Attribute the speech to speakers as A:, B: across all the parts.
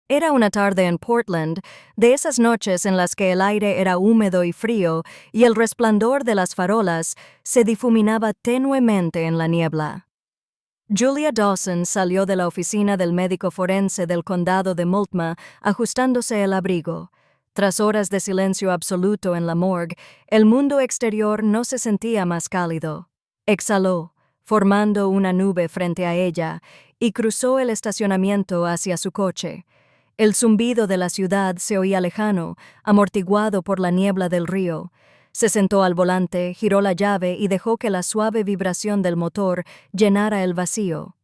A: Era una tarde en Portland, de esas noches en las que el aire era húmedo y frío y el resplandor de las farolas se difuminaba tenuemente en la niebla. Julia Dawson salió de la oficina del médico forense del condado de Multnomah ajustándose el abrigo. Tras horas de silencio absoluto en la morgue, el mundo exterior no se sentía más cálido. Exhaló, formando una nube frente a ella, y cruzó el estacionamiento hacia su coche. El zumbido de la ciudad se oía lejano, amortiguado por la niebla del río. Se sentó al volante, giró la llave y dejó que la suave vibración del motor llenara el vacío.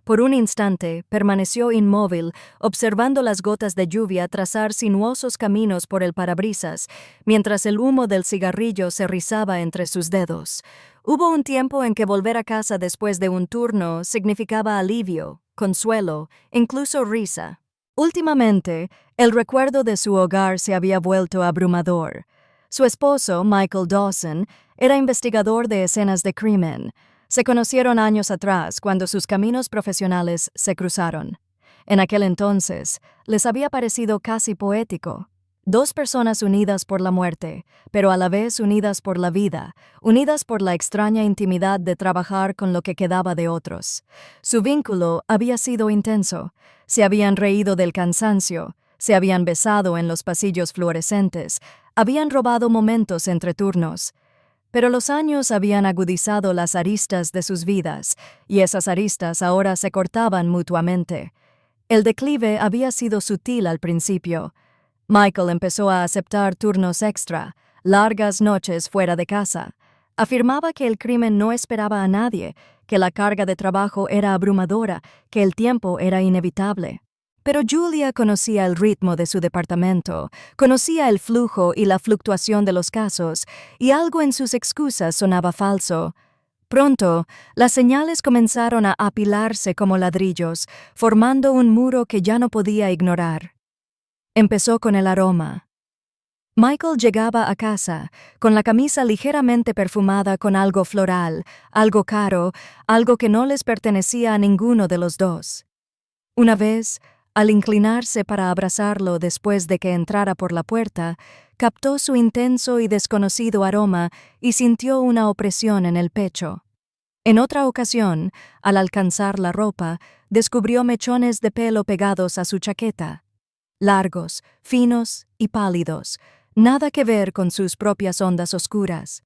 A: Por un instante, permaneció inmóvil, observando las gotas de lluvia trazar sinuosos caminos por el parabrisas, mientras el humo del cigarrillo se rizaba entre sus dedos. Hubo un tiempo en que volver a casa después de un turno significaba alivio, consuelo, incluso risa. Últimamente, el recuerdo de su hogar se había vuelto abrumador. Su esposo, Michael Dawson, era investigador de escenas de crimen. Se conocieron años atrás cuando sus caminos profesionales se cruzaron. En aquel entonces, les había parecido casi poético. Dos personas unidas por la muerte, pero a la vez unidas por la vida, unidas por la extraña intimidad de trabajar con lo que quedaba de otros. Su vínculo había sido intenso. Se habían reído del cansancio, se habían besado en los pasillos fluorescentes, habían robado momentos entre turnos. Pero los años habían agudizado las aristas de sus vidas, y esas aristas ahora se cortaban mutuamente. El declive había sido sutil al principio. Michael empezó a aceptar turnos extra, largas noches fuera de casa. Afirmaba que el crimen no esperaba a nadie, que la carga de trabajo era abrumadora, que el tiempo era inevitable. Pero Julia conocía el ritmo de su departamento, conocía el flujo y la fluctuación de los casos, y algo en sus excusas sonaba falso. Pronto, las señales comenzaron a apilarse como ladrillos, formando un muro que ya no podía ignorar. Empezó con el aroma. Michael llegaba a casa, con la camisa ligeramente perfumada con algo floral, algo caro, algo que no les pertenecía a ninguno de los dos. Una vez, al inclinarse para abrazarlo después de que entrara por la puerta, captó su intenso y desconocido aroma y sintió una opresión en el pecho. En otra ocasión, al alcanzar la ropa, descubrió mechones de pelo pegados a su chaqueta. Largos, finos y pálidos, nada que ver con sus propias ondas oscuras.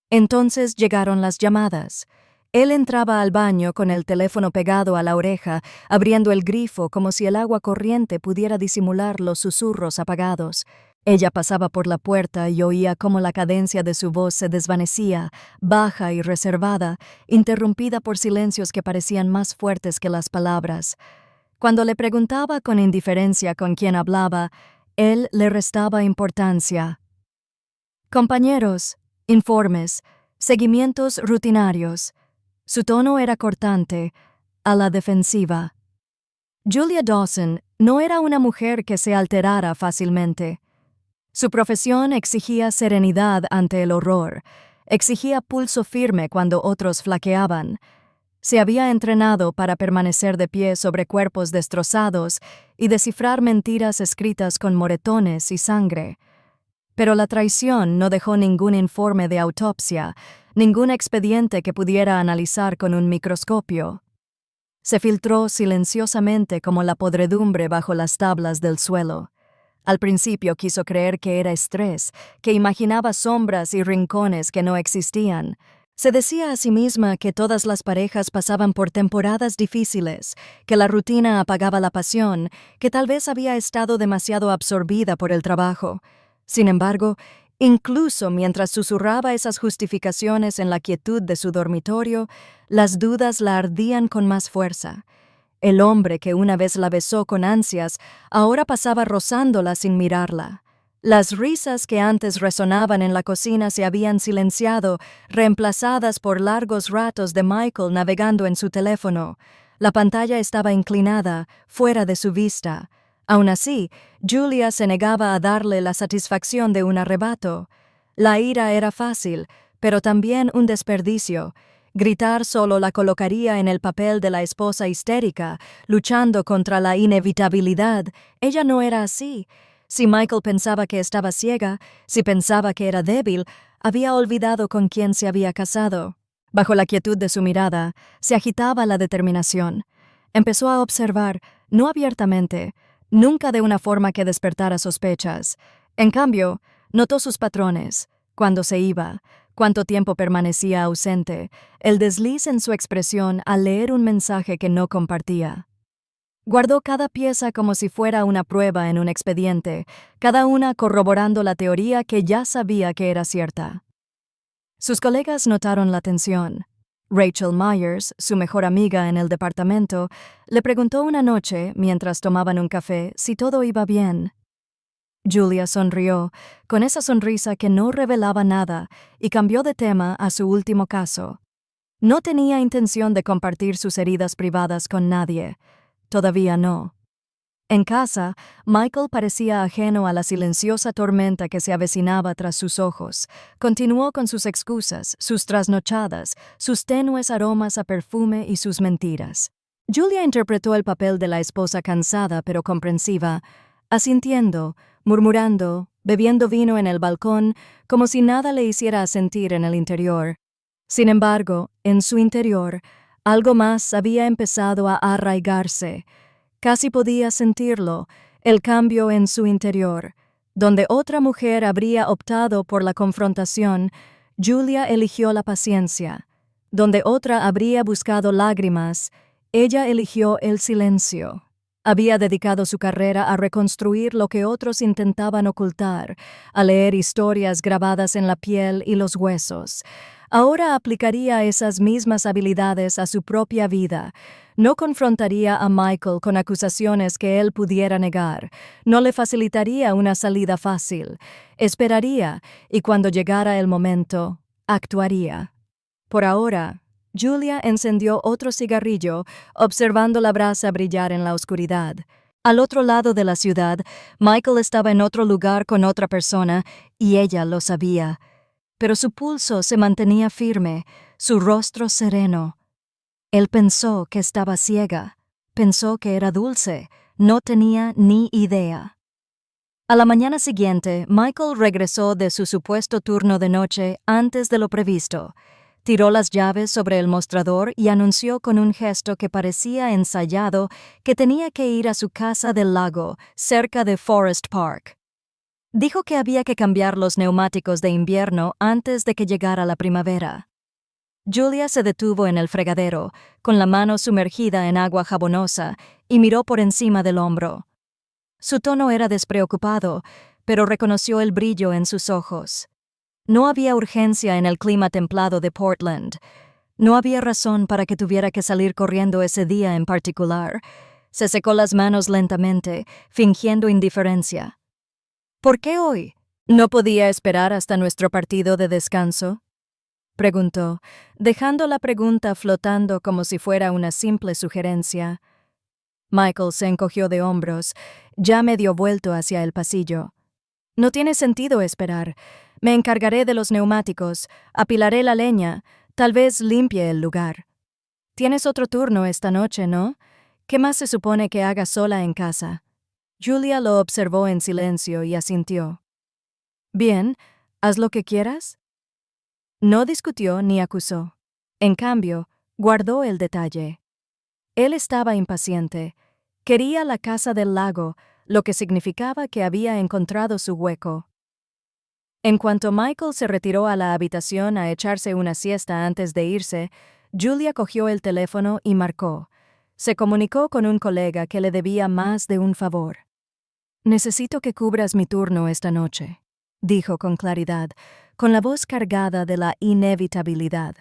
A: Entonces llegaron las llamadas. Él entraba al baño con el teléfono pegado a la oreja, abriendo el grifo como si el agua corriente pudiera disimular los susurros apagados. Ella pasaba por la puerta y oía cómo la cadencia de su voz se desvanecía, baja y reservada, interrumpida por silencios que parecían más fuertes que las palabras. Cuando le preguntaba con indiferencia con quién hablaba, él le restaba importancia. Compañeros, informes, seguimientos rutinarios. Su tono era cortante, a la defensiva. Julia Dawson no era una mujer que se alterara fácilmente. Su profesión exigía serenidad ante el horror, exigía pulso firme cuando otros flaqueaban. Se había entrenado para permanecer de pie sobre cuerpos destrozados y descifrar mentiras escritas con moretones y sangre. Pero la traición no dejó ningún informe de autopsia, ningún expediente que pudiera analizar con un microscopio. Se filtró silenciosamente como la podredumbre bajo las tablas del suelo. Al principio quiso creer que era estrés, que imaginaba sombras y rincones que no existían. Se decía a sí misma que todas las parejas pasaban por temporadas difíciles, que la rutina apagaba la pasión, que tal vez había estado demasiado absorbida por el trabajo. Sin embargo, incluso mientras susurraba esas justificaciones en la quietud de su dormitorio, las dudas la ardían con más fuerza. El hombre que una vez la besó con ansias, ahora pasaba rozándola sin mirarla. Las risas que antes resonaban en la cocina se habían silenciado, reemplazadas por largos ratos de Michael navegando en su teléfono. La pantalla estaba inclinada, fuera de su vista. Aun así, Julia se negaba a darle la satisfacción de un arrebato. La ira era fácil, pero también un desperdicio. Gritar solo la colocaría en el papel de la esposa histérica, luchando contra la inevitabilidad. Ella no era así. Si Michael pensaba que estaba ciega, si pensaba que era débil, había olvidado con quién se había casado. Bajo la quietud de su mirada, se agitaba la determinación. Empezó a observar, no abiertamente, nunca de una forma que despertara sospechas. En cambio, notó sus patrones, cuando se iba, cuánto tiempo permanecía ausente, el desliz en su expresión al leer un mensaje que no compartía. Guardó cada pieza como si fuera una prueba en un expediente, cada una corroborando la teoría que ya sabía que era cierta. Sus colegas notaron la tensión. Rachel Myers, su mejor amiga en el departamento, le preguntó una noche, mientras tomaban un café, si todo iba bien. Julia sonrió, con esa sonrisa que no revelaba nada, y cambió de tema a su último caso. No tenía intención de compartir sus heridas privadas con nadie. Todavía no. En casa, Michael parecía ajeno a la silenciosa tormenta que se avecinaba tras sus ojos. Continuó con sus excusas, sus trasnochadas, sus tenues aromas a perfume y sus mentiras. Julia interpretó el papel de la esposa cansada pero comprensiva, asintiendo, murmurando, bebiendo vino en el balcón, como si nada le hiciera sentir en el interior. Sin embargo, en su interior, algo más había empezado a arraigarse. Casi podía sentirlo, el cambio en su interior. Donde otra mujer habría optado por la confrontación, Julia eligió la paciencia. Donde otra habría buscado lágrimas, ella eligió el silencio. Había dedicado su carrera a reconstruir lo que otros intentaban ocultar, a leer historias grabadas en la piel y los huesos. Ahora aplicaría esas mismas habilidades a su propia vida. No confrontaría a Michael con acusaciones que él pudiera negar. No le facilitaría una salida fácil. Esperaría, y cuando llegara el momento, actuaría. Por ahora, Julia encendió otro cigarrillo, observando la brasa brillar en la oscuridad. Al otro lado de la ciudad, Michael estaba en otro lugar con otra persona, y ella lo sabía. Pero su pulso se mantenía firme, su rostro sereno. Él pensó que estaba ciega, pensó que era dulce, no tenía ni idea. A la mañana siguiente, Michael regresó de su supuesto turno de noche antes de lo previsto. Tiró las llaves sobre el mostrador y anunció con un gesto que parecía ensayado que tenía que ir a su casa del lago, cerca de Forest Park. Dijo que había que cambiar los neumáticos de invierno antes de que llegara la primavera. Julia se detuvo en el fregadero, con la mano sumergida en agua jabonosa, y miró por encima del hombro. Su tono era despreocupado, pero reconoció el brillo en sus ojos. No había urgencia en el clima templado de Portland. No había razón para que tuviera que salir corriendo ese día en particular. Se secó las manos lentamente, fingiendo indiferencia. ¿Por qué hoy? ¿No podía esperar hasta nuestro partido de descanso?, preguntó, dejando la pregunta flotando como si fuera una simple sugerencia. Michael se encogió de hombros, ya medio vuelto hacia el pasillo. No tiene sentido esperar. Me encargaré de los neumáticos, apilaré la leña, tal vez limpie el lugar. Tienes otro turno esta noche, ¿no? ¿Qué más se supone que haga sola en casa? Julia lo observó en silencio y asintió. Bien, haz lo que quieras. No discutió ni acusó. En cambio, guardó el detalle. Él estaba impaciente. Quería la casa del lago, lo que significaba que había encontrado su hueco. En cuanto Michael se retiró a la habitación a echarse una siesta antes de irse, Julia cogió el teléfono y marcó. Se comunicó con un colega que le debía más de un favor. «Necesito que cubras mi turno esta noche», dijo con claridad, con la voz cargada de la inevitabilidad.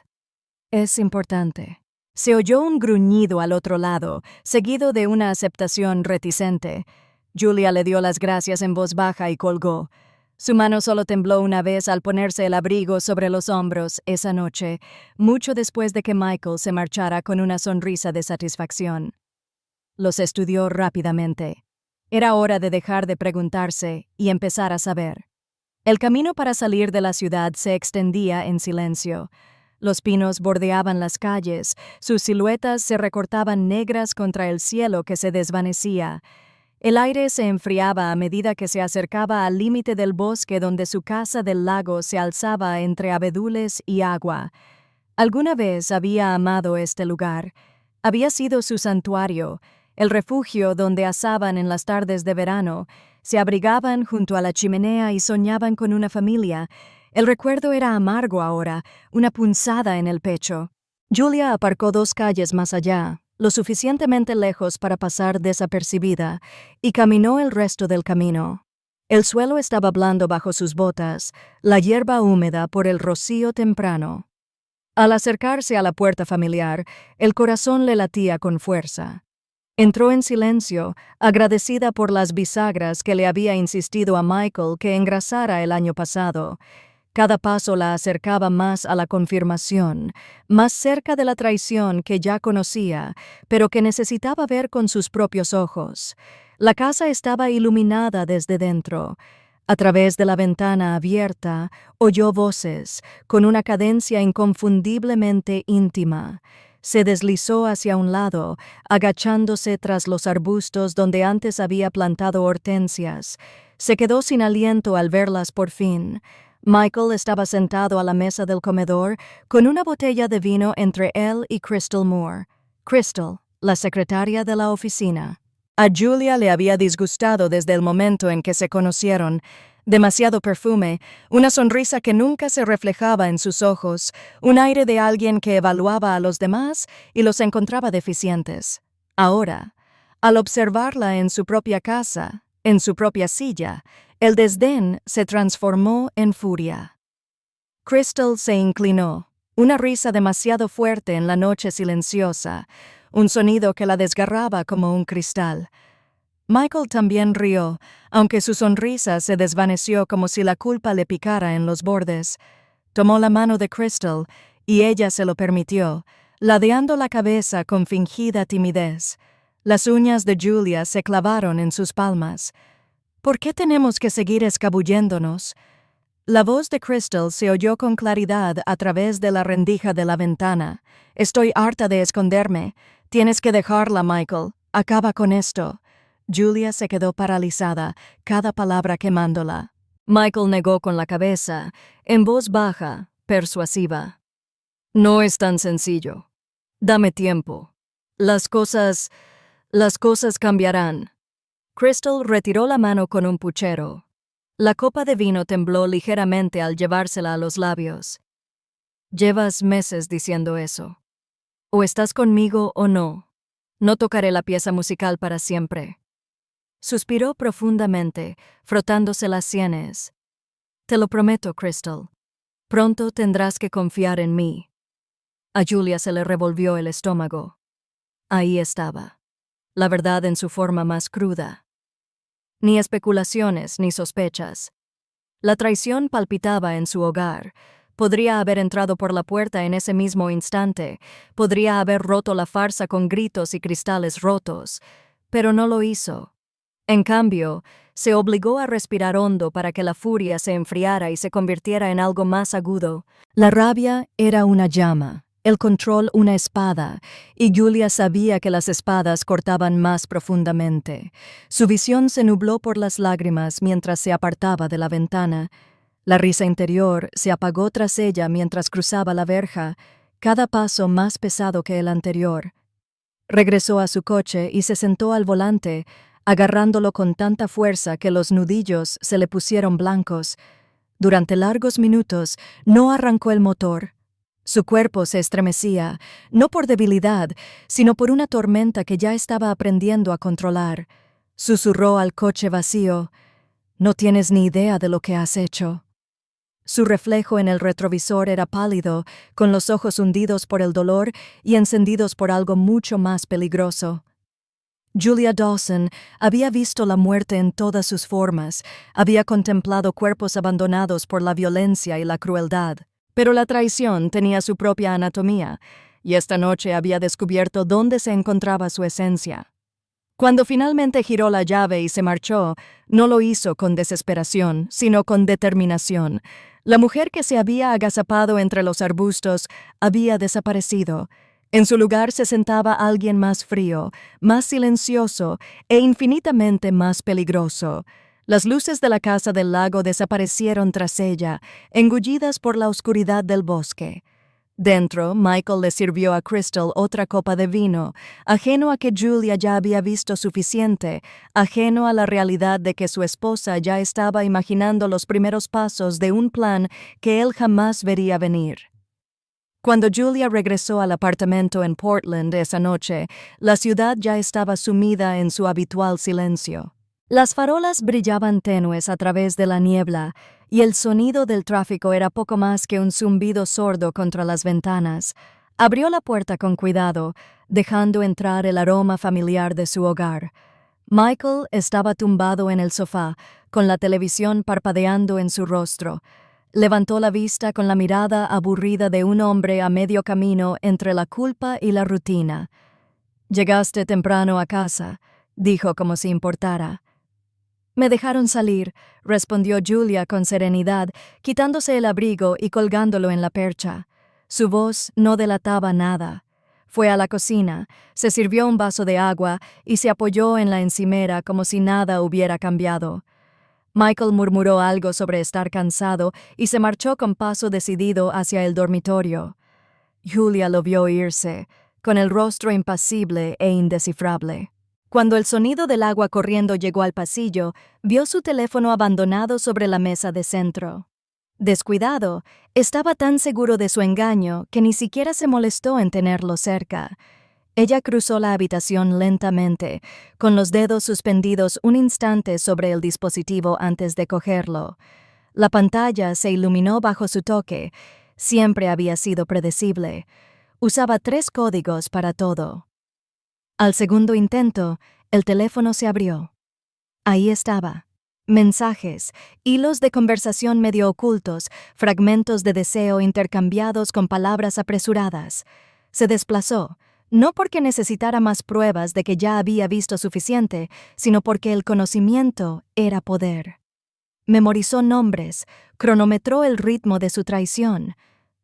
A: «Es importante». Se oyó un gruñido al otro lado, seguido de una aceptación reticente. Julia le dio las gracias en voz baja y colgó. Su mano solo tembló una vez al ponerse el abrigo sobre los hombros esa noche, mucho después de que Michael se marchara con una sonrisa de satisfacción. Los estudió rápidamente. Era hora de dejar de preguntarse y empezar a saber. El camino para salir de la ciudad se extendía en silencio. Los pinos bordeaban las calles, sus siluetas se recortaban negras contra el cielo que se desvanecía. El aire se enfriaba a medida que se acercaba al límite del bosque donde su casa del lago se alzaba entre abedules y agua. Alguna vez había amado este lugar. Había sido su santuario, el refugio donde asaban en las tardes de verano, se abrigaban junto a la chimenea y soñaban con una familia. El recuerdo era amargo ahora, una punzada en el pecho. Julia aparcó 2 calles más allá, lo suficientemente lejos para pasar desapercibida, y caminó el resto del camino. El suelo estaba blando bajo sus botas, la hierba húmeda por el rocío temprano. Al acercarse a la puerta familiar, el corazón le latía con fuerza. Entró en silencio, agradecida por las bisagras que le había insistido a Michael que engrasara el año pasado. Cada paso la acercaba más a la confirmación, más cerca de la traición que ya conocía, pero que necesitaba ver con sus propios ojos. La casa estaba iluminada desde dentro. A través de la ventana abierta, oyó voces, con una cadencia inconfundiblemente íntima. Se deslizó hacia un lado, agachándose tras los arbustos donde antes había plantado hortensias. Se quedó sin aliento al verlas por fin. Michael estaba sentado a la mesa del comedor, con una botella de vino entre él y Crystal Moore. Crystal, la secretaria de la oficina. A Julia le había disgustado desde el momento en que se conocieron. Demasiado perfume, una sonrisa que nunca se reflejaba en sus ojos, un aire de alguien que evaluaba a los demás y los encontraba deficientes. Ahora, al observarla en su propia casa, en su propia silla, el desdén se transformó en furia. Crystal se inclinó, una risa demasiado fuerte en la noche silenciosa, un sonido que la desgarraba como un cristal. Michael también rió, aunque su sonrisa se desvaneció como si la culpa le picara en los bordes. Tomó la mano de Crystal, y ella se lo permitió, ladeando la cabeza con fingida timidez. Las uñas de Julia se clavaron en sus palmas. ¿Por qué tenemos que seguir escabulléndonos? La voz de Crystal se oyó con claridad a través de la rendija de la ventana. Estoy harta de esconderme. Tienes que dejarla, Michael. Acaba con esto. Julia se quedó paralizada, cada palabra quemándola. Michael negó con la cabeza, en voz baja, persuasiva. No es tan sencillo. Dame tiempo. Las cosas cambiarán. Crystal retiró la mano con un puchero. La copa de vino tembló ligeramente al llevársela a los labios. Llevas meses diciendo eso. O estás conmigo o no. No tocaré la pieza musical para siempre. Suspiró profundamente, frotándose las sienes. Te lo prometo, Crystal. Pronto tendrás que confiar en mí. A Julia se le revolvió el estómago. Ahí estaba. La verdad en su forma más cruda. Ni especulaciones ni sospechas. La traición palpitaba en su hogar. Podría haber entrado por la puerta en ese mismo instante, podría haber roto la farsa con gritos y cristales rotos, pero no lo hizo. En cambio, se obligó a respirar hondo para que la furia se enfriara y se convirtiera en algo más agudo. La rabia era una llama, el control una espada, y Julia sabía que las espadas cortaban más profundamente. Su visión se nubló por las lágrimas mientras se apartaba de la ventana. La risa interior se apagó tras ella mientras cruzaba la verja, cada paso más pesado que el anterior. Regresó a su coche y se sentó al volante, agarrándolo con tanta fuerza que los nudillos se le pusieron blancos. Durante largos minutos no arrancó el motor. Su cuerpo se estremecía, no por debilidad, sino por una tormenta que ya estaba aprendiendo a controlar. Susurró al coche vacío: «No tienes ni idea de lo que has hecho». Su reflejo en el retrovisor era pálido, con los ojos hundidos por el dolor y encendidos por algo mucho más peligroso. Julia Dawson había visto la muerte en todas sus formas, había contemplado cuerpos abandonados por la violencia y la crueldad. Pero la traición tenía su propia anatomía, y esta noche había descubierto dónde se encontraba su esencia. Cuando finalmente giró la llave y se marchó, no lo hizo con desesperación, sino con determinación. La mujer que se había agazapado entre los arbustos había desaparecido. En su lugar se sentaba alguien más frío, más silencioso e infinitamente más peligroso. Las luces de la casa del lago desaparecieron tras ella, engullidas por la oscuridad del bosque. Dentro, Michael le sirvió a Crystal otra copa de vino, ajeno a que Julia ya había visto suficiente, ajeno a la realidad de que su esposa ya estaba imaginando los primeros pasos de un plan que él jamás vería venir. Cuando Julia regresó al apartamento en Portland esa noche, la ciudad ya estaba sumida en su habitual silencio. Las farolas brillaban tenues a través de la niebla, y el sonido del tráfico era poco más que un zumbido sordo contra las ventanas. Abrió la puerta con cuidado, dejando entrar el aroma familiar de su hogar. Michael estaba tumbado en el sofá, con la televisión parpadeando en su rostro. Levantó la vista con la mirada aburrida de un hombre a medio camino entre la culpa y la rutina. «Llegaste temprano a casa», dijo como si importara. «Me dejaron salir», respondió Julia con serenidad, quitándose el abrigo y colgándolo en la percha. Su voz no delataba nada. Fue a la cocina, se sirvió un vaso de agua y se apoyó en la encimera como si nada hubiera cambiado. Michael murmuró algo sobre estar cansado y se marchó con paso decidido hacia el dormitorio. Julia lo vio irse, con el rostro impasible e indescifrable. Cuando el sonido del agua corriendo llegó al pasillo, vio su teléfono abandonado sobre la mesa de centro. Descuidado, estaba tan seguro de su engaño que ni siquiera se molestó en tenerlo cerca. Ella cruzó la habitación lentamente, con los dedos suspendidos un instante sobre el dispositivo antes de cogerlo. La pantalla se iluminó bajo su toque. Siempre había sido predecible. Usaba 3 códigos para todo. Al segundo intento, el teléfono se abrió. Ahí estaba. Mensajes, hilos de conversación medio ocultos, fragmentos de deseo intercambiados con palabras apresuradas. Se desplazó, no porque necesitara más pruebas de que ya había visto suficiente, sino porque el conocimiento era poder. Memorizó nombres, cronometró el ritmo de su traición.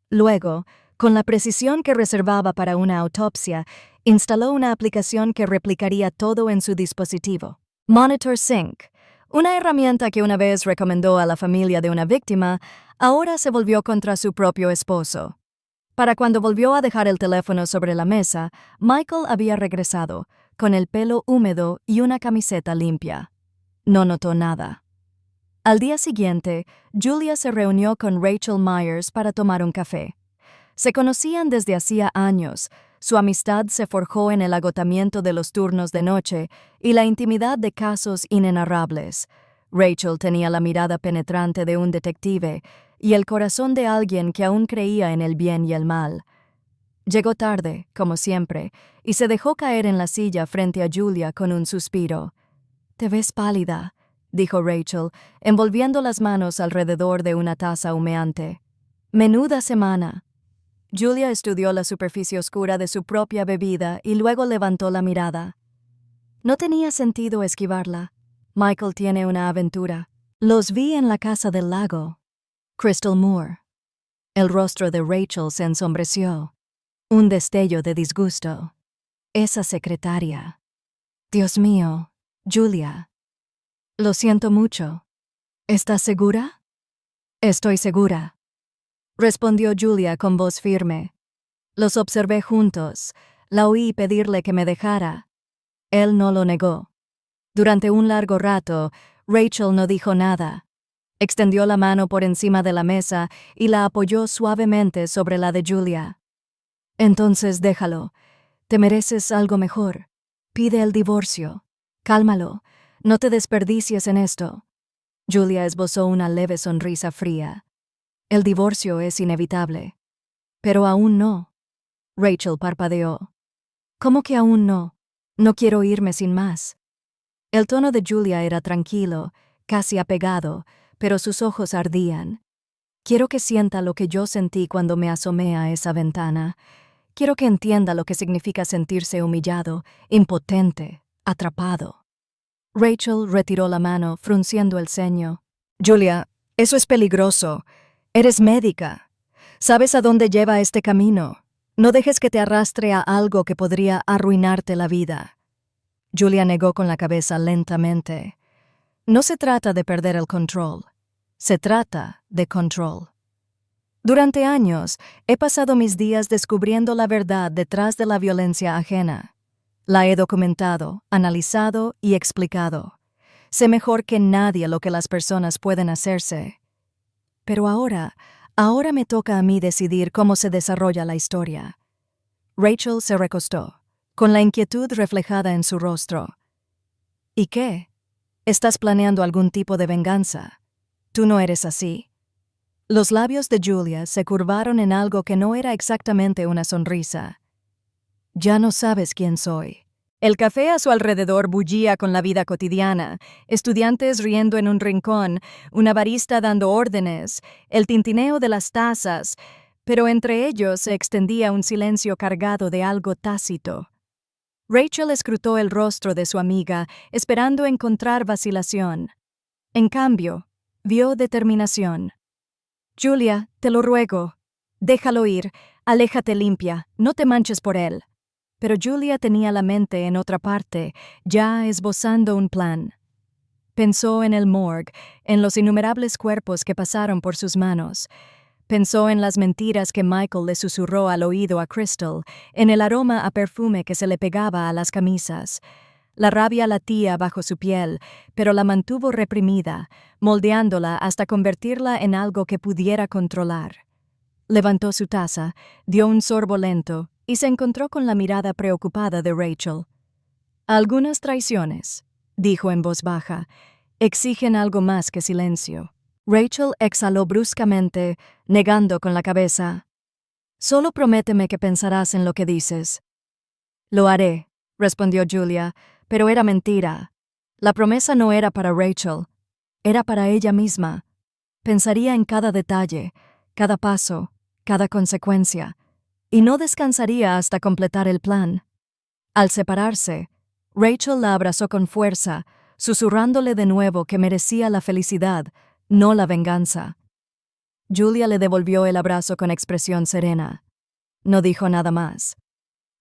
A: Luego, con la precisión que reservaba para una autopsia, instaló una aplicación que replicaría todo en su dispositivo. Monitor Sync, una herramienta que una vez recomendó a la familia de una víctima, ahora se volvió contra su propio esposo. Para cuando volvió a dejar el teléfono sobre la mesa, Michael había regresado, con el pelo húmedo y una camiseta limpia. No notó nada. Al día siguiente, Julia se reunió con Rachel Myers para tomar un café. Se conocían desde hacía años, su amistad se forjó en el agotamiento de los turnos de noche y la intimidad de casos inenarrables. Rachel tenía la mirada penetrante de un detective y el corazón de alguien que aún creía en el bien y el mal. Llegó tarde, como siempre, y se dejó caer en la silla frente a Julia con un suspiro. «Te ves pálida», dijo Rachel, envolviendo las manos alrededor de una taza humeante. «Menuda semana». Julia estudió la superficie oscura de su propia bebida y luego levantó la mirada. No tenía sentido esquivarla. Michael tiene una aventura. Los vi en la casa del lago. Crystal Moore. El rostro de Rachel se ensombreció. Un destello de disgusto. Esa secretaria. Dios mío, Julia. Lo siento mucho. ¿Estás segura? Estoy segura, respondió Julia con voz firme. Los observé juntos. La oí pedirle que me dejara. Él no lo negó. Durante un largo rato, Rachel no dijo nada. Extendió la mano por encima de la mesa y la apoyó suavemente sobre la de Julia. Entonces déjalo. Te mereces algo mejor. Pide el divorcio. Cálmalo. No te desperdicies en esto. Julia esbozó una leve sonrisa fría. El divorcio es inevitable. Pero aún no. Rachel parpadeó. ¿Cómo que aún no? No quiero irme sin más. El tono de Julia era tranquilo, casi apegado, pero sus ojos ardían. Quiero que sienta lo que yo sentí cuando me asomé a esa ventana. Quiero que entienda lo que significa sentirse humillado, impotente, atrapado. Rachel retiró la mano, frunciendo el ceño. Julia, eso es peligroso. Eres médica. Sabes a dónde lleva este camino. No dejes que te arrastre a algo que podría arruinarte la vida. Julia negó con la cabeza lentamente. No se trata de perder el control. Se trata de control. Durante años, he pasado mis días descubriendo la verdad detrás de la violencia ajena. La he documentado, analizado y explicado. Sé mejor que nadie lo que las personas pueden hacerse. Pero ahora me toca a mí decidir cómo se desarrolla la historia. Rachel se recostó, con la inquietud reflejada en su rostro. ¿Y qué? ¿Estás planeando algún tipo de venganza? Tú no eres así. Los labios de Julia se curvaron en algo que no era exactamente una sonrisa. Ya no sabes quién soy. El café a su alrededor bullía con la vida cotidiana, estudiantes riendo en un rincón, una barista dando órdenes, el tintineo de las tazas, pero entre ellos se extendía un silencio cargado de algo tácito. Rachel escrutó el rostro de su amiga, esperando encontrar vacilación. En cambio, vio determinación. Julia, te lo ruego. Déjalo ir, aléjate limpia, no te manches por él. Pero Julia tenía la mente en otra parte, ya esbozando un plan. Pensó en el morgue, en los innumerables cuerpos que pasaron por sus manos. Pensó en las mentiras que Michael le susurró al oído a Crystal, en el aroma a perfume que se le pegaba a las camisas. La rabia latía bajo su piel, pero la mantuvo reprimida, moldeándola hasta convertirla en algo que pudiera controlar. Levantó su taza, dio un sorbo lento y se encontró con la mirada preocupada de Rachel. Algunas traiciones, dijo en voz baja, exigen algo más que silencio. Rachel exhaló bruscamente, negando con la cabeza. Solo prométeme que pensarás en lo que dices. Lo haré, respondió Julia, pero era mentira. La promesa no era para Rachel, era para ella misma. Pensaría en cada detalle, cada paso, cada consecuencia, y no descansaría hasta completar el plan. Al separarse, Rachel la abrazó con fuerza, susurrándole de nuevo que merecía la felicidad, no la venganza. Julia le devolvió el abrazo con expresión serena. No dijo nada más.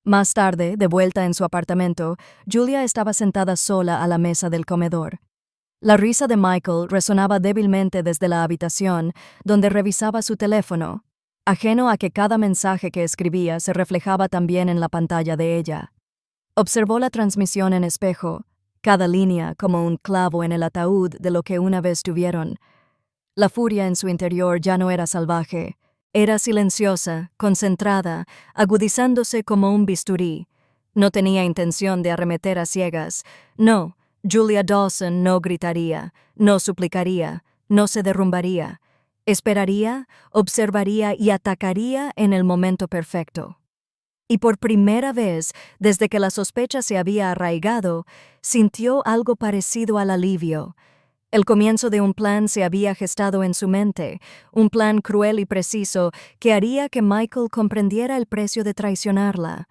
A: Más tarde, de vuelta en su apartamento, Julia estaba sentada sola a la mesa del comedor. La risa de Michael resonaba débilmente desde la habitación, donde revisaba su teléfono, ajeno a que cada mensaje que escribía se reflejaba también en la pantalla de ella. Observó la transmisión en espejo, cada línea como un clavo en el ataúd de lo que una vez tuvieron. La furia en su interior ya no era salvaje, era silenciosa, concentrada, agudizándose como un bisturí. No tenía intención de arremeter a ciegas. No, Julia Dawson no gritaría, no suplicaría, no se derrumbaría. Esperaría, observaría y atacaría en el momento perfecto. Y por primera vez, desde que la sospecha se había arraigado, sintió algo parecido al alivio. El comienzo de un plan se había gestado en su mente, un plan cruel y preciso que haría que Michael comprendiera el precio de traicionarla.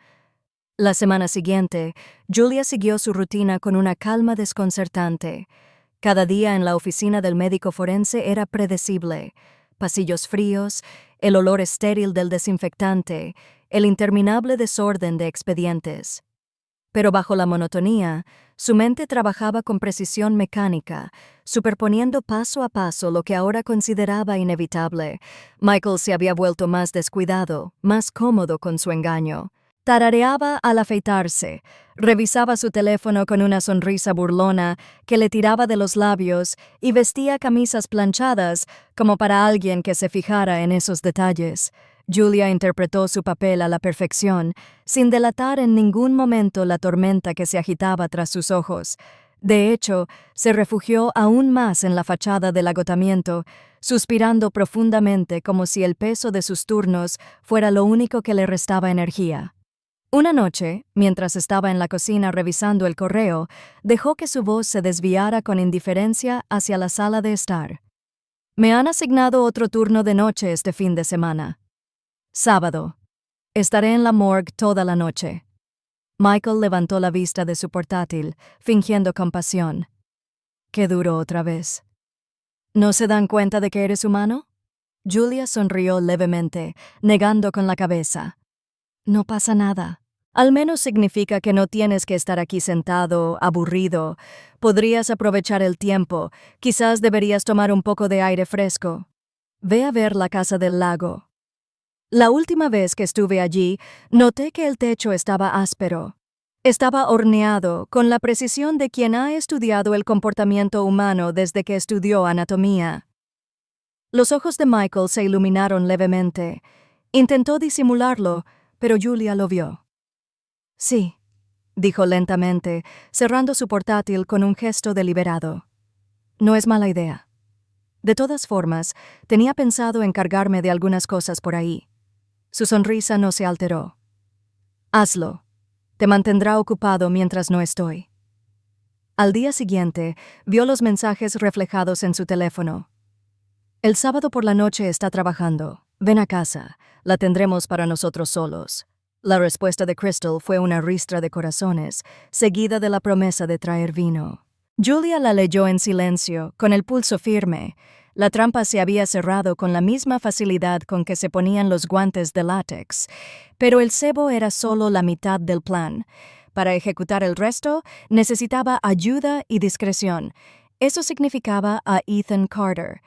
A: La semana siguiente, Julia siguió su rutina con una calma desconcertante. Cada día en la oficina del médico forense era predecible. Pasillos fríos, el olor estéril del desinfectante, el interminable desorden de expedientes. Pero bajo la monotonía, su mente trabajaba con precisión mecánica, superponiendo paso a paso lo que ahora consideraba inevitable. Michael se había vuelto más descuidado, más cómodo con su engaño. Tarareaba al afeitarse, revisaba su teléfono con una sonrisa burlona que le tiraba de los labios y vestía camisas planchadas como para alguien que se fijara en esos detalles. Julia interpretó su papel a la perfección, sin delatar en ningún momento la tormenta que se agitaba tras sus ojos. De hecho, se refugió aún más en la fachada del agotamiento, suspirando profundamente como si el peso de sus turnos fuera lo único que le restaba energía. Una noche, mientras estaba en la cocina revisando el correo, dejó que su voz se desviara con indiferencia hacia la sala de estar. «Me han asignado otro turno de noche este fin de semana. Sábado. Estaré en la morgue toda la noche». Michael levantó la vista de su portátil, fingiendo compasión. «Qué duro otra vez. ¿No se dan cuenta de que eres humano? Julia sonrió levemente, negando con la cabeza. No pasa nada. Al menos significa que no tienes que estar aquí sentado, aburrido. Podrías aprovechar el tiempo. Quizás deberías tomar un poco de aire fresco. Ve a ver la casa del lago. La última vez que estuve allí, noté que el techo estaba áspero. Estaba horneado, con la precisión de quien ha estudiado el comportamiento humano desde que estudió anatomía. Los ojos de Michael se iluminaron levemente. Intentó disimularlo, pero Julia lo vio. Sí, dijo lentamente, cerrando su portátil con un gesto deliberado. No es mala idea. De todas formas, tenía pensado encargarme de algunas cosas por ahí. Su sonrisa no se alteró. Hazlo. Te mantendrá ocupado mientras no estoy. Al día siguiente, vio los mensajes reflejados en su teléfono. El sábado por la noche está trabajando. Ven a casa. La tendremos para nosotros solos. La respuesta de Crystal fue una ristra de corazones, seguida de la promesa de traer vino. Julia la leyó en silencio, con el pulso firme. La trampa se había cerrado con la misma facilidad con que se ponían los guantes de látex, pero el cebo era solo la mitad del plan. Para ejecutar el resto, necesitaba ayuda y discreción. Eso significaba a Ethan Carter.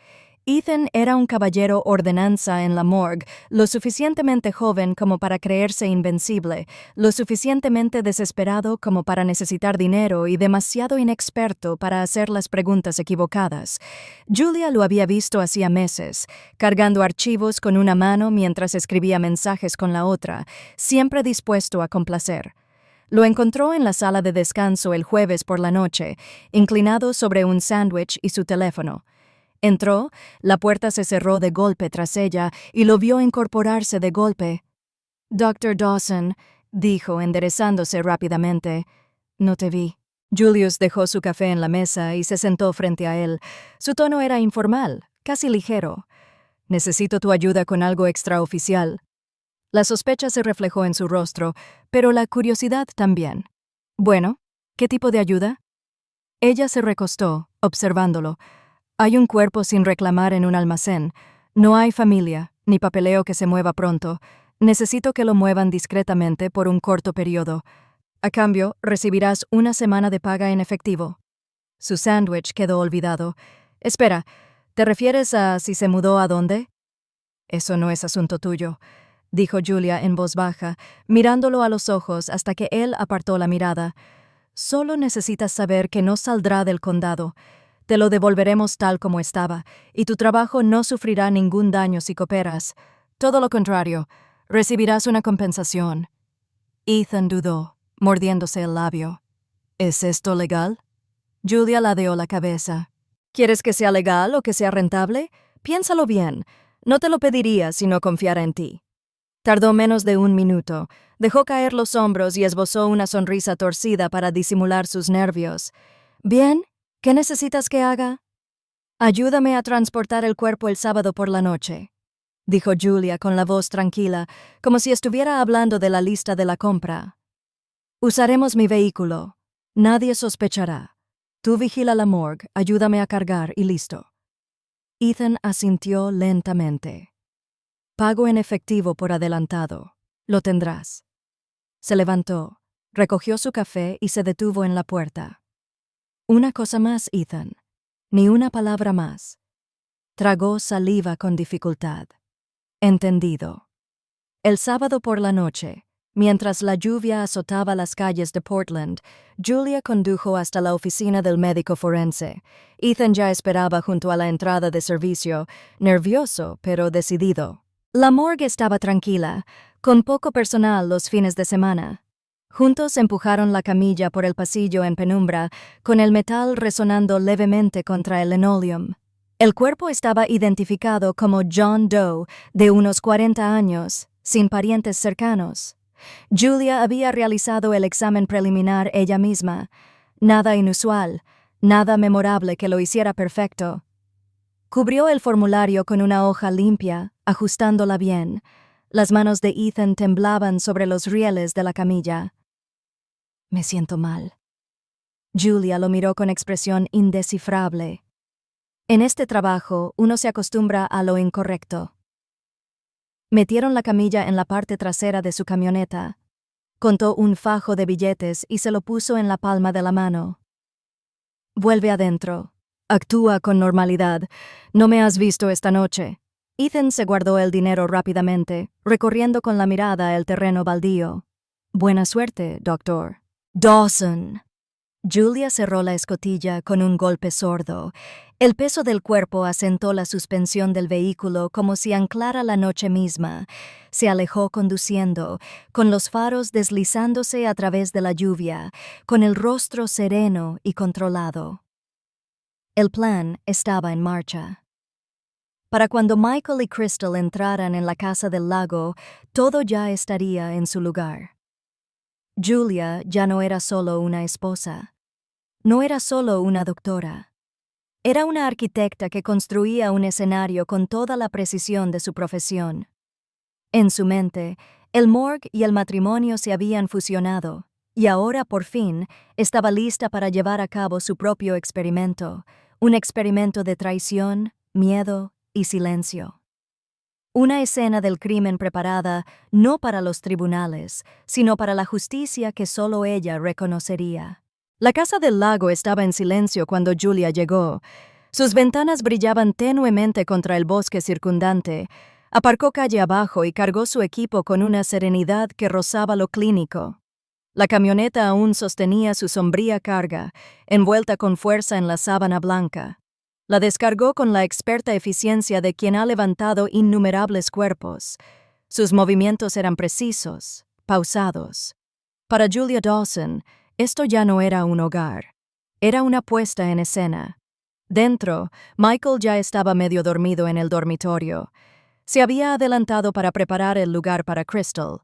A: Ethan era un caballero ordenanza en la morgue, lo suficientemente joven como para creerse invencible, lo suficientemente desesperado como para necesitar dinero y demasiado inexperto para hacer las preguntas equivocadas. Julia lo había visto hacía meses, cargando archivos con una mano mientras escribía mensajes con la otra, siempre dispuesto a complacer. Lo encontró en la sala de descanso el jueves por la noche, inclinado sobre un sándwich y su teléfono. Entró, la puerta se cerró de golpe tras ella y lo vio incorporarse de golpe. «Dr. Dawson», dijo, enderezándose rápidamente. «No te vi». Julius dejó su café en la mesa y se sentó frente a él. Su tono era informal, casi ligero. «Necesito tu ayuda con algo extraoficial». La sospecha se reflejó en su rostro, pero la curiosidad también. «Bueno, ¿qué tipo de ayuda?» Ella se recostó, observándolo. Hay un cuerpo sin reclamar en un almacén. No hay familia, ni papeleo que se mueva pronto. Necesito que lo muevan discretamente por un corto periodo. A cambio, recibirás una semana de paga en efectivo. Su sándwich quedó olvidado. Espera, ¿te refieres a si se mudó a dónde? Eso no es asunto tuyo, dijo Julia en voz baja, mirándolo a los ojos hasta que él apartó la mirada. Solo necesitas saber que no saldrá del condado. Te lo devolveremos tal como estaba, y tu trabajo no sufrirá ningún daño si cooperas. Todo lo contrario, recibirás una compensación. Ethan dudó, mordiéndose el labio. ¿Es esto legal? Julia ladeó la cabeza. ¿Quieres que sea legal o que sea rentable? Piénsalo bien. No te lo pediría si no confiara en ti. Tardó menos de un minuto. Dejó caer los hombros y esbozó una sonrisa torcida para disimular sus nervios. «Bien, ¿qué necesitas que haga?» «Ayúdame a transportar el cuerpo el sábado por la noche», dijo Julia con la voz tranquila, como si estuviera hablando de la lista de la compra. «Usaremos mi vehículo. Nadie sospechará. Tú vigila la morgue, ayúdame a cargar y listo». Ethan asintió lentamente. «Pago en efectivo por adelantado. Lo tendrás». Se levantó, recogió su café y se detuvo en la puerta. «Una cosa más, Ethan. Ni una palabra más». Tragó saliva con dificultad. «Entendido». El sábado por la noche, mientras la lluvia azotaba las calles de Portland, Julia condujo hasta la oficina del médico forense. Ethan ya esperaba junto a la entrada de servicio, nervioso pero decidido. La morgue estaba tranquila, con poco personal los fines de semana. Juntos empujaron la camilla por el pasillo en penumbra, con el metal resonando levemente contra el linoleum. El cuerpo estaba identificado como John Doe, de unos 40 años, sin parientes cercanos. Julia había realizado el examen preliminar ella misma. Nada inusual, nada memorable que lo hiciera perfecto. Cubrió el formulario con una hoja limpia, ajustándola bien. Las manos de Ethan temblaban sobre los rieles de la camilla. «Me siento mal». Julia lo miró con expresión indescifrable. En este trabajo, uno se acostumbra a lo incorrecto. Metieron la camilla en la parte trasera de su camioneta. Contó un fajo de billetes y se lo puso en la palma de la mano. Vuelve adentro. Actúa con normalidad. No me has visto esta noche. Ethan se guardó el dinero rápidamente, recorriendo con la mirada el terreno baldío. Buena suerte, doctor. Dawson. Julia cerró la escotilla con un golpe sordo. El peso del cuerpo asentó la suspensión del vehículo como si anclara la noche misma. Se alejó conduciendo, con los faros deslizándose a través de la lluvia, con el rostro sereno y controlado. El plan estaba en marcha. Para cuando Michael y Crystal entraran en la casa del lago, todo ya estaría en su lugar. Julia ya no era solo una esposa. No era solo una doctora. Era una arquitecta que construía un escenario con toda la precisión de su profesión. En su mente, el morgue y el matrimonio se habían fusionado, y ahora, por fin, estaba lista para llevar a cabo su propio experimento, un experimento de traición, miedo y silencio. Una escena del crimen preparada no para los tribunales, sino para la justicia que solo ella reconocería. La casa del lago estaba en silencio cuando Julia llegó. Sus ventanas brillaban tenuemente contra el bosque circundante. Aparcó calle abajo y cargó su equipo con una serenidad que rozaba lo clínico. La camioneta aún sostenía su sombría carga, envuelta con fuerza en la sábana blanca. La descargó con la experta eficiencia de quien ha levantado innumerables cuerpos. Sus movimientos eran precisos, pausados. Para Julia Dawson, esto ya no era un hogar. Era una puesta en escena. Dentro, Michael ya estaba medio dormido en el dormitorio. Se había adelantado para preparar el lugar para Crystal.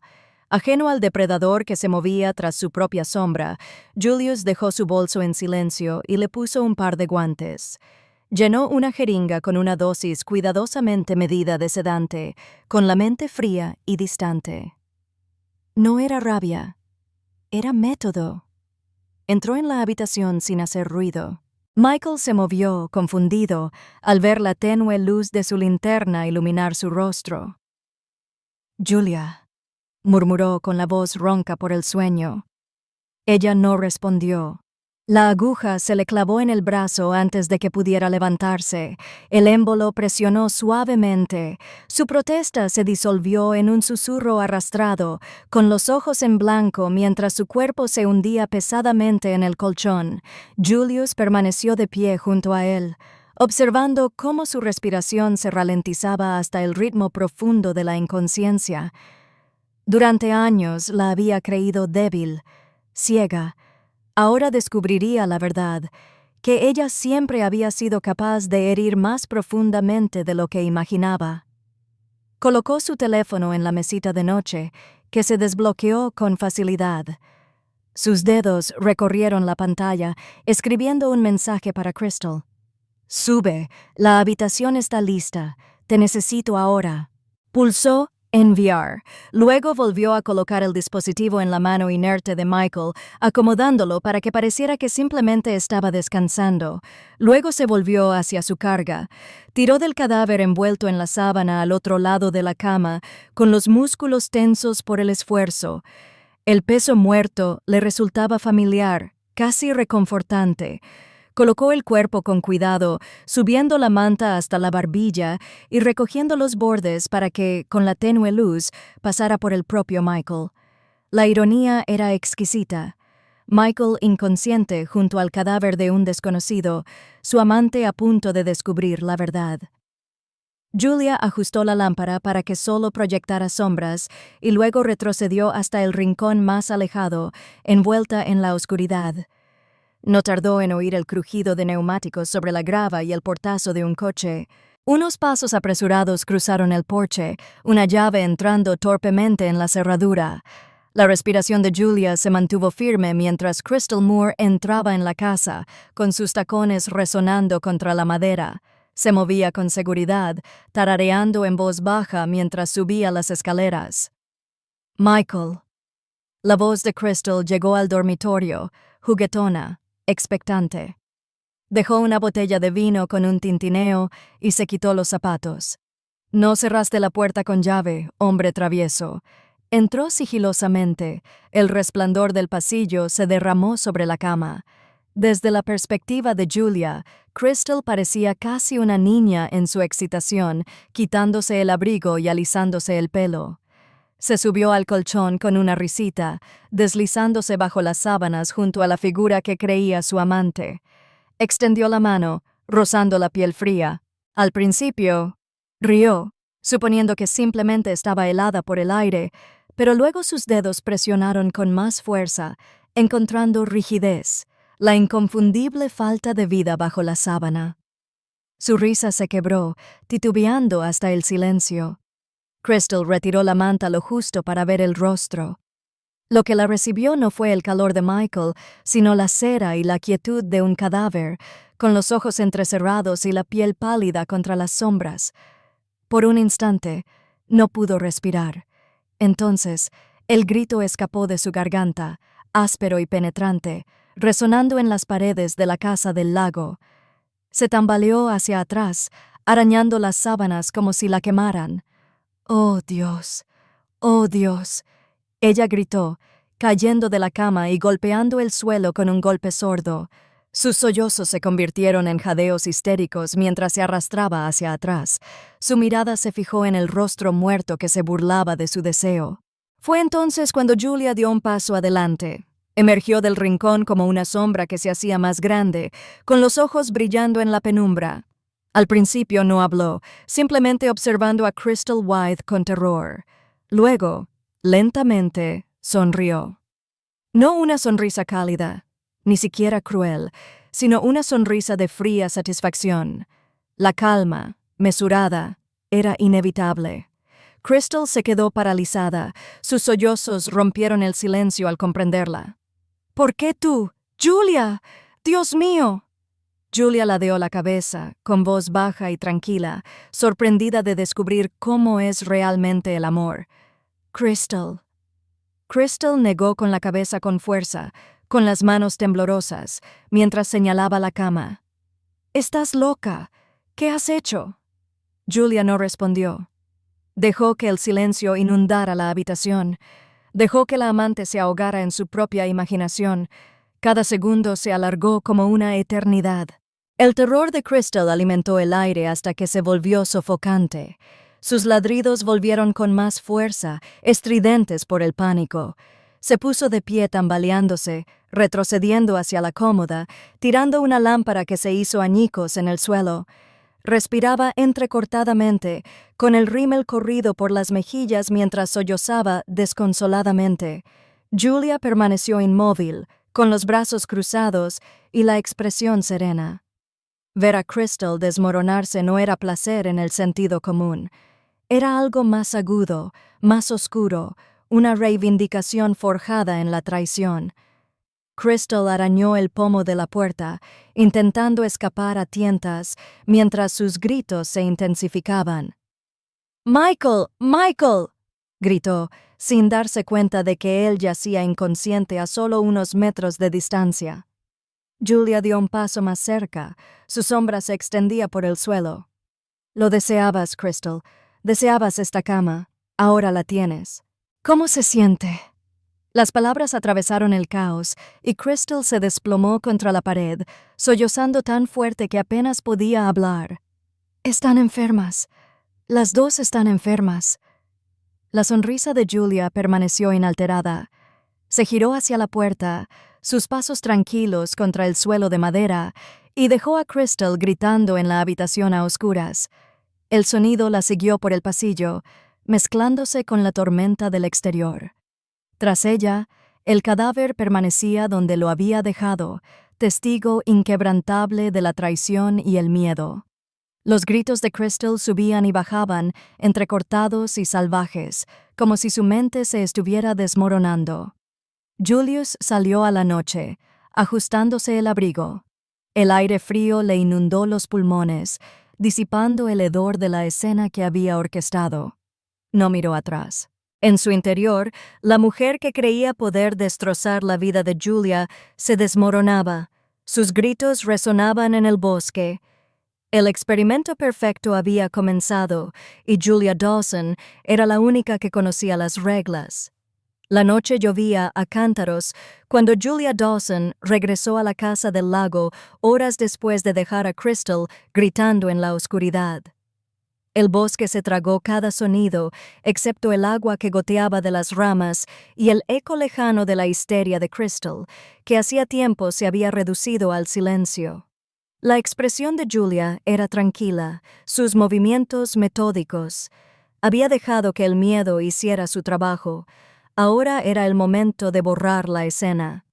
A: Ajeno al depredador que se movía tras su propia sombra, Julius dejó su bolso en silencio y le puso un par de guantes. Llenó una jeringa con una dosis cuidadosamente medida de sedante, con la mente fría y distante. No era rabia, era método. Entró en la habitación sin hacer ruido. Michael se movió, confundido, al ver la tenue luz de su linterna iluminar su rostro. «Julia», murmuró con la voz ronca por el sueño. Ella no respondió. La aguja se le clavó en el brazo antes de que pudiera levantarse. El émbolo presionó suavemente. Su protesta se disolvió en un susurro arrastrado, con los ojos en blanco mientras su cuerpo se hundía pesadamente en el colchón. Julius permaneció de pie junto a él, observando cómo su respiración se ralentizaba hasta el ritmo profundo de la inconsciencia. Durante años la había creído débil, ciega. Ahora descubriría la verdad, que ella siempre había sido capaz de herir más profundamente de lo que imaginaba. Colocó su teléfono en la mesita de noche, que se desbloqueó con facilidad. Sus dedos recorrieron la pantalla, escribiendo un mensaje para Crystal. «Sube, la habitación está lista, te necesito ahora». Pulsó enviar. Luego volvió a colocar el dispositivo en la mano inerte de Michael, acomodándolo para que pareciera que simplemente estaba descansando. Luego se volvió hacia su carga. Tiró del cadáver envuelto en la sábana al otro lado de la cama, con los músculos tensos por el esfuerzo. El peso muerto le resultaba familiar, casi reconfortante. Colocó el cuerpo con cuidado, subiendo la manta hasta la barbilla y recogiendo los bordes para que, con la tenue luz, pasara por el propio Michael. La ironía era exquisita. Michael inconsciente junto al cadáver de un desconocido, su amante a punto de descubrir la verdad. Julia ajustó la lámpara para que solo proyectara sombras y luego retrocedió hasta el rincón más alejado, envuelta en la oscuridad. No tardó en oír el crujido de neumáticos sobre la grava y el portazo de un coche. Unos pasos apresurados cruzaron el porche, una llave entrando torpemente en la cerradura. La respiración de Julia se mantuvo firme mientras Crystal Moore entraba en la casa, con sus tacones resonando contra la madera. Se movía con seguridad, tarareando en voz baja mientras subía las escaleras. «Michael». La voz de Crystal llegó al dormitorio, juguetona, expectante. Dejó una botella de vino con un tintineo y se quitó los zapatos. No cerraste la puerta con llave, hombre travieso. Entró sigilosamente. El resplandor del pasillo se derramó sobre la cama. Desde la perspectiva de Julia, Crystal parecía casi una niña en su excitación, quitándose el abrigo y alisándose el pelo. Se subió al colchón con una risita, deslizándose bajo las sábanas junto a la figura que creía su amante. Extendió la mano, rozando la piel fría. Al principio, rió, suponiendo que simplemente estaba helada por el aire, pero luego sus dedos presionaron con más fuerza, encontrando rigidez, la inconfundible falta de vida bajo la sábana. Su risa se quebró, titubeando hasta el silencio. Crystal retiró la manta lo justo para ver el rostro. Lo que la recibió no fue el calor de Michael, sino la cera y la quietud de un cadáver, con los ojos entrecerrados y la piel pálida contra las sombras. Por un instante, no pudo respirar. Entonces, el grito escapó de su garganta, áspero y penetrante, resonando en las paredes de la casa del lago. Se tambaleó hacia atrás, arañando las sábanas como si la quemaran. ¡Oh, Dios! ¡Oh, Dios! Ella gritó, cayendo de la cama y golpeando el suelo con un golpe sordo. Sus sollozos se convirtieron en jadeos histéricos mientras se arrastraba hacia atrás. Su mirada se fijó en el rostro muerto que se burlaba de su deseo. Fue entonces cuando Julia dio un paso adelante. Emergió del rincón como una sombra que se hacía más grande, con los ojos brillando en la penumbra. Al principio no habló, simplemente observando a Crystal White con terror. Luego, lentamente, sonrió. No una sonrisa cálida, ni siquiera cruel, sino una sonrisa de fría satisfacción. La calma, mesurada, era inevitable. Crystal se quedó paralizada. Sus sollozos rompieron el silencio al comprenderla. ¿Por qué tú? ¡Julia! ¡Dios mío! Julia ladeó la cabeza, con voz baja y tranquila, sorprendida de descubrir cómo es realmente el amor. Crystal. Crystal negó con la cabeza con fuerza, con las manos temblorosas, mientras señalaba la cama. «¡Estás loca! ¿Qué has hecho?» Julia no respondió. Dejó que el silencio inundara la habitación. Dejó que la amante se ahogara en su propia imaginación. Cada segundo se alargó como una eternidad. El terror de Crystal alimentó el aire hasta que se volvió sofocante. Sus ladridos volvieron con más fuerza, estridentes por el pánico. Se puso de pie tambaleándose, retrocediendo hacia la cómoda, tirando una lámpara que se hizo añicos en el suelo. Respiraba entrecortadamente, con el rímel corrido por las mejillas mientras sollozaba desconsoladamente. Julia permaneció inmóvil, con los brazos cruzados y la expresión serena. Ver a Crystal desmoronarse no era placer en el sentido común. Era algo más agudo, más oscuro, una reivindicación forjada en la traición. Crystal arañó el pomo de la puerta, intentando escapar a tientas, mientras sus gritos se intensificaban. «¡Michael! ¡Michael!», gritó, sin darse cuenta de que él yacía inconsciente a solo unos metros de distancia. Julia dio un paso más cerca, su sombra se extendía por el suelo. «Lo deseabas, Crystal. Deseabas esta cama. Ahora la tienes. ¿Cómo se siente?» Las palabras atravesaron el caos y Crystal se desplomó contra la pared, sollozando tan fuerte que apenas podía hablar. «Están enfermas. Las dos están enfermas». La sonrisa de Julia permaneció inalterada. Se giró hacia la puerta, sus pasos tranquilos contra el suelo de madera, y dejó a Crystal gritando en la habitación a oscuras. El sonido la siguió por el pasillo, mezclándose con la tormenta del exterior. Tras ella, el cadáver permanecía donde lo había dejado, testigo inquebrantable de la traición y el miedo. Los gritos de Crystal subían y bajaban, entrecortados y salvajes, como si su mente se estuviera desmoronando. Julius salió a la noche, ajustándose el abrigo. El aire frío le inundó los pulmones, disipando el hedor de la escena que había orquestado. No miró atrás. En su interior, la mujer que creía poder destrozar la vida de Julia se desmoronaba, Sus gritos resonaban en el bosque. El experimento perfecto había comenzado y Julia Dawson era la única que conocía las reglas. La noche llovía a cántaros cuando Julia Dawson regresó a la casa del lago horas después de dejar a Crystal gritando en la oscuridad. El bosque se tragó cada sonido, excepto el agua que goteaba de las ramas y el eco lejano de la histeria de Crystal, que hacía tiempo se había reducido al silencio. La expresión de Julia era tranquila, sus movimientos metódicos. Había dejado que el miedo hiciera su trabajo. Ahora era el momento de borrar la escena.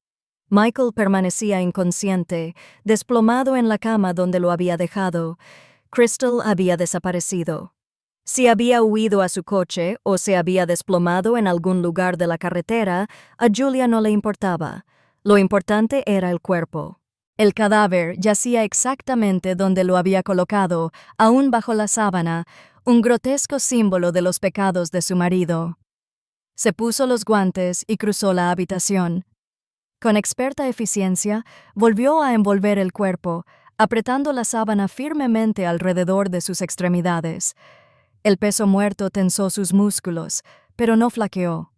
A: Michael permanecía inconsciente, desplomado en la cama donde lo había dejado. Crystal había desaparecido. Si había huido a su coche o se había desplomado en algún lugar de la carretera, a Julia no le importaba. Lo importante era el cuerpo. El cadáver yacía exactamente donde lo había colocado, aún bajo la sábana, un grotesco símbolo de los pecados de su marido. Se puso los guantes y cruzó la habitación. Con experta eficiencia, volvió a envolver el cuerpo, apretando la sábana firmemente alrededor de sus extremidades. El peso muerto tensó sus músculos, pero no flaqueó.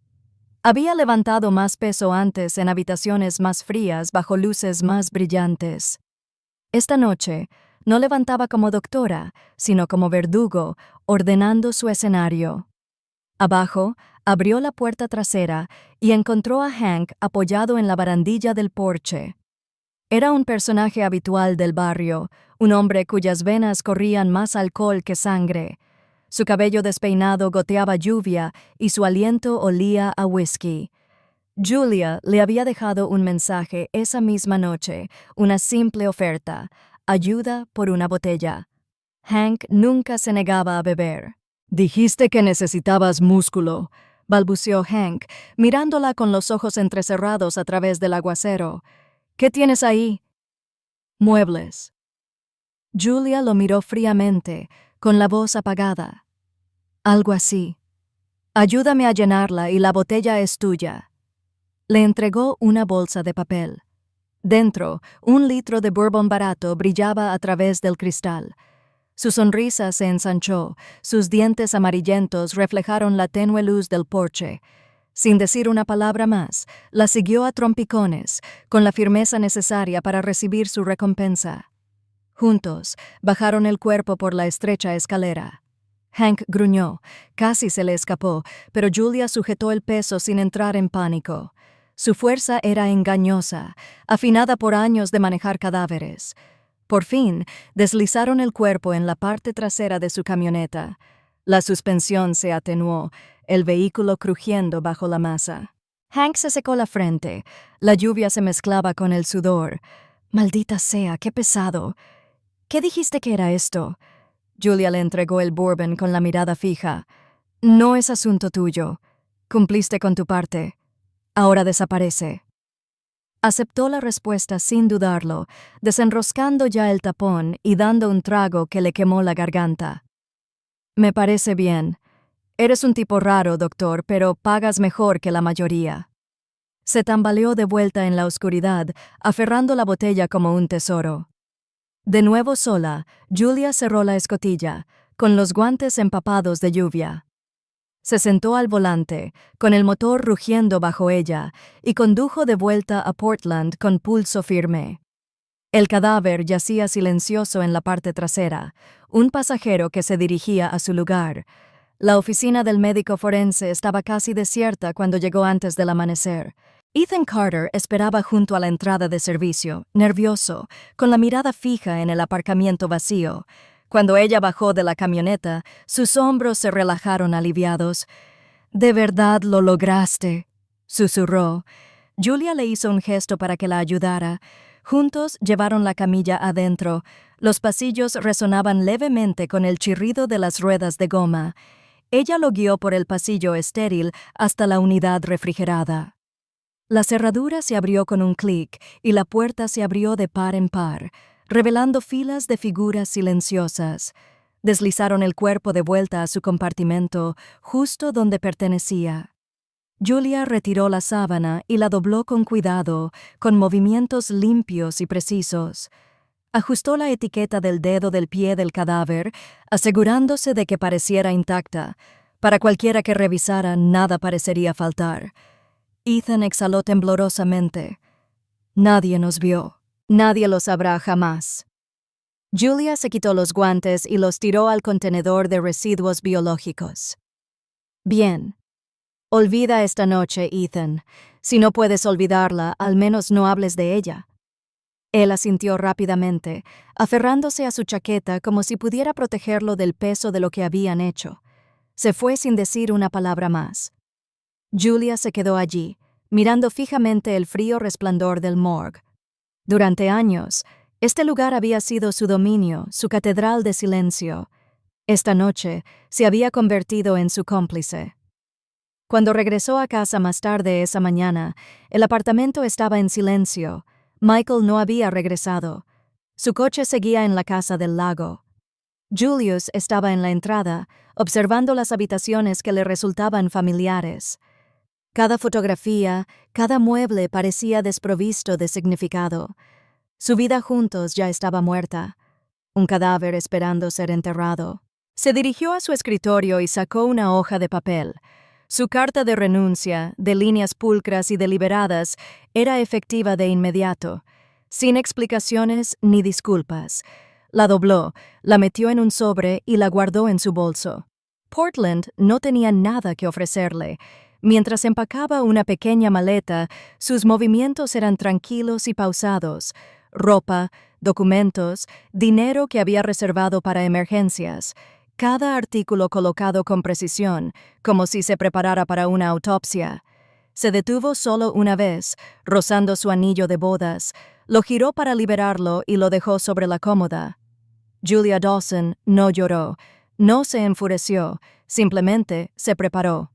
A: Había levantado más peso antes en habitaciones más frías bajo luces más brillantes. Esta noche, no levantaba como doctora, sino como verdugo, ordenando su escenario. Abajo, abrió la puerta trasera y encontró a Hank apoyado en la barandilla del porche. Era un personaje habitual del barrio, un hombre cuyas venas corrían más alcohol que sangre. Su cabello despeinado goteaba lluvia y su aliento olía a whisky. Julia le había dejado un mensaje esa misma noche, una simple oferta, ayuda por una botella. Hank nunca se negaba a beber. «Dijiste que necesitabas músculo», balbuceó Hank, mirándola con los ojos entrecerrados a través del aguacero. «¿Qué tienes ahí?» «Muebles». Julia lo miró fríamente, con la voz apagada. «Algo así. Ayúdame a llenarla y la botella es tuya». Le entregó una bolsa de papel. Dentro, 1 litro de bourbon barato brillaba a través del cristal. Su sonrisa se ensanchó, sus dientes amarillentos reflejaron la tenue luz del porche. Sin decir una palabra más, la siguió a trompicones, con la firmeza necesaria para recibir su recompensa. Juntos, bajaron el cuerpo por la estrecha escalera. Hank gruñó, casi se le escapó, pero Julia sujetó el peso sin entrar en pánico. Su fuerza era engañosa, afinada por años de manejar cadáveres. Por fin, deslizaron el cuerpo en la parte trasera de su camioneta. La suspensión se atenuó, el vehículo crujiendo bajo la masa. Hank se secó la frente. La lluvia se mezclaba con el sudor. «Maldita sea, qué pesado». «¿Qué dijiste que era esto?» Julia le entregó el bourbon con la mirada fija. «No es asunto tuyo. Cumpliste con tu parte. Ahora desaparece». Aceptó la respuesta sin dudarlo, desenroscando ya el tapón y dando un trago que le quemó la garganta. «Me parece bien. Eres un tipo raro, doctor, pero pagas mejor que la mayoría». Se tambaleó de vuelta en la oscuridad, aferrando la botella como un tesoro. De nuevo sola, Julia cerró la escotilla, con los guantes empapados de lluvia. Se sentó al volante, con el motor rugiendo bajo ella, y condujo de vuelta a Portland con pulso firme. El cadáver yacía silencioso en la parte trasera, un pasajero que se dirigía a su lugar. La oficina del médico forense estaba casi desierta cuando llegó antes del amanecer. Ethan Carter esperaba junto a la entrada de servicio, nervioso, con la mirada fija en el aparcamiento vacío. Cuando ella bajó de la camioneta, sus hombros se relajaron aliviados. «¿De verdad lo lograste?», susurró. Julia le hizo un gesto para que la ayudara. Juntos llevaron la camilla adentro. Los pasillos resonaban levemente con el chirrido de las ruedas de goma. Ella lo guió por el pasillo estéril hasta la unidad refrigerada. La cerradura se abrió con un clic y la puerta se abrió de par en par, revelando filas de figuras silenciosas. Deslizaron el cuerpo de vuelta a su compartimento, justo donde pertenecía. Julia retiró la sábana y la dobló con cuidado, con movimientos limpios y precisos. Ajustó la etiqueta del dedo del pie del cadáver, asegurándose de que pareciera intacta. Para cualquiera que revisara, nada parecería faltar. Ethan exhaló temblorosamente. Nadie nos vio. Nadie lo sabrá jamás. Julia se quitó los guantes y los tiró al contenedor de residuos biológicos. Bien. Olvida esta noche, Ethan. Si no puedes olvidarla, al menos no hables de ella. Él asintió rápidamente, aferrándose a su chaqueta como si pudiera protegerlo del peso de lo que habían hecho. Se fue sin decir una palabra más. Julia se quedó allí, mirando fijamente el frío resplandor del morgue. Durante años, este lugar había sido su dominio, su catedral de silencio. Esta noche se había convertido en su cómplice. Cuando regresó a casa más tarde esa mañana, el apartamento estaba en silencio. Michael no había regresado. Su coche seguía en la casa del lago. Julius estaba en la entrada, observando las habitaciones que le resultaban familiares. Cada fotografía, cada mueble parecía desprovisto de significado. Su vida juntos ya estaba muerta. Un cadáver esperando ser enterrado. Se dirigió a su escritorio y sacó una hoja de papel. Su carta de renuncia, de líneas pulcras y deliberadas, era efectiva de inmediato, sin explicaciones ni disculpas. La dobló, la metió en un sobre y la guardó en su bolso. Portland no tenía nada que ofrecerle. Mientras empacaba una pequeña maleta, sus movimientos eran tranquilos y pausados. Ropa, documentos, dinero que había reservado para emergencias. Cada artículo colocado con precisión, como si se preparara para una autopsia. Se detuvo solo una vez, rozando su anillo de bodas, lo giró para liberarlo y lo dejó sobre la cómoda. Julia Dawson no lloró, no se enfureció, simplemente se preparó.